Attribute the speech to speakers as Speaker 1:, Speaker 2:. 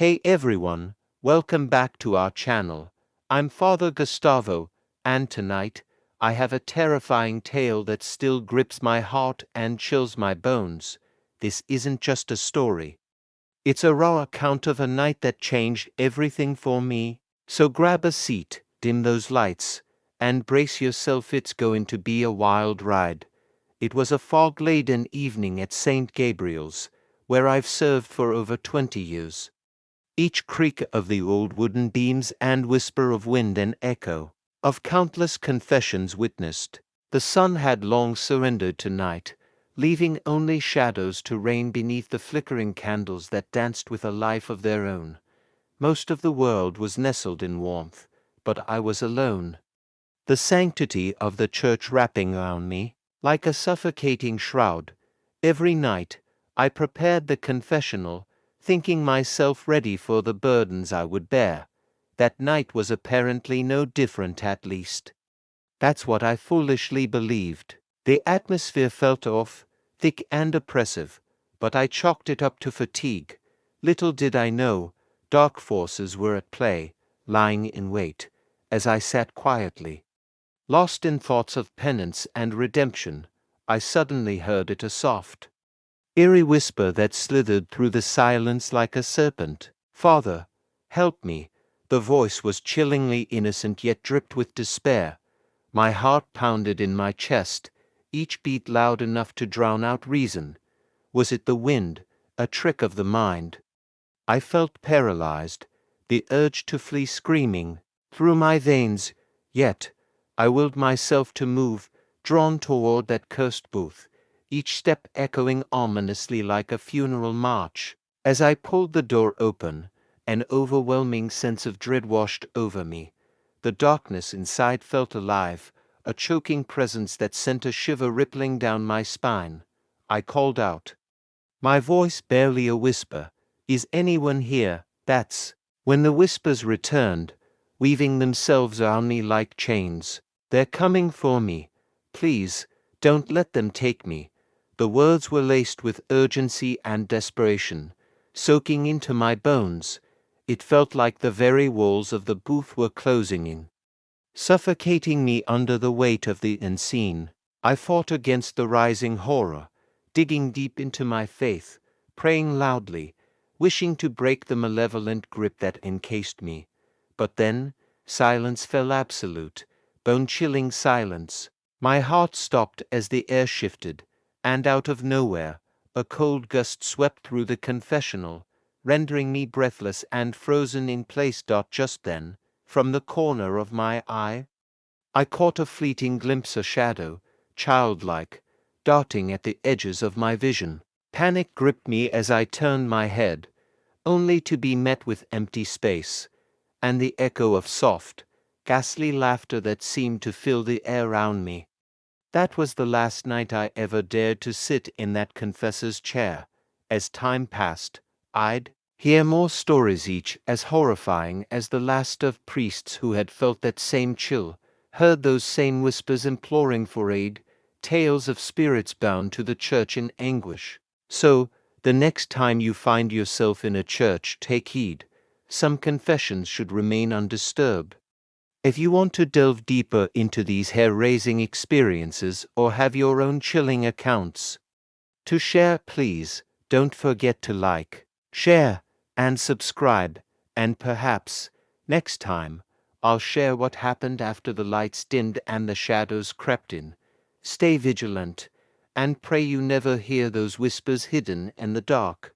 Speaker 1: Hey everyone, welcome back to our channel. I'm Father Gustavo, and tonight, I have a terrifying tale that still grips my heart and chills my bones. This isn't just a story. It's a raw account of a night that changed everything for me. So grab a seat, dim those lights, and brace yourself, it's going to be a wild ride. It was a fog-laden evening at St. Gabriel's, where I've served for over 20 years. Each creak of the old wooden beams and whisper of wind and echo of countless confessions witnessed. The sun had long surrendered to night, leaving only shadows to reign beneath the flickering candles that danced with a life of their own. Most of the world was nestled in warmth, but I was alone. The sanctity of the church wrapping around me, like a suffocating shroud. Every night, I prepared the confessional, thinking myself ready for the burdens I would bear. That night was apparently no different, at least. That's what I foolishly believed. The atmosphere felt off, thick and oppressive, but I chalked it up to fatigue. Little did I know, dark forces were at play, lying in wait, as I sat quietly. Lost in thoughts of penance and redemption, I suddenly heard it, a soft, eerie whisper that slithered through the silence like a serpent. "Father, help me." The voice was chillingly innocent yet dripped with despair. My heart pounded in my chest, each beat loud enough to drown out reason. Was it the wind, a trick of the mind? I felt paralyzed, the urge to flee screaming through my veins, yet I willed myself to move, drawn toward that cursed booth, each step echoing ominously like a funeral march. As I pulled the door open, an overwhelming sense of dread washed over me. The darkness inside felt alive, a choking presence that sent a shiver rippling down my spine. I called out, my voice barely a whisper, "Is anyone here?" That's when the whispers returned, weaving themselves around me like chains. "They're coming for me. Please, don't let them take me." The words were laced with urgency and desperation, soaking into my bones. It felt like the very walls of the booth were closing in, suffocating me under the weight of the unseen. I fought against the rising horror, digging deep into my faith, praying loudly, wishing to break the malevolent grip that encased me. But then, silence fell, absolute, bone-chilling silence. My heart stopped as the air shifted, and out of nowhere, a cold gust swept through the confessional, rendering me breathless and frozen in place. Just then, from the corner of my eye, I caught a fleeting glimpse, a shadow, childlike, darting at the edges of my vision. Panic gripped me as I turned my head, only to be met with empty space, and the echo of soft, ghastly laughter that seemed to fill the air round me. That was the last night I ever dared to sit in that confessor's chair. As time passed, I'd hear more stories, each as horrifying as the last, of priests who had felt that same chill, heard those same whispers imploring for aid, tales of spirits bound to the church in anguish. So, the next time you find yourself in a church, take heed. Some confessions should remain undisturbed. If you want to delve deeper into these hair-raising experiences or have your own chilling accounts to share, please don't forget to like, share, and subscribe. And perhaps, next time, I'll share what happened after the lights dimmed and the shadows crept in. Stay vigilant, and pray you never hear those whispers hidden in the dark.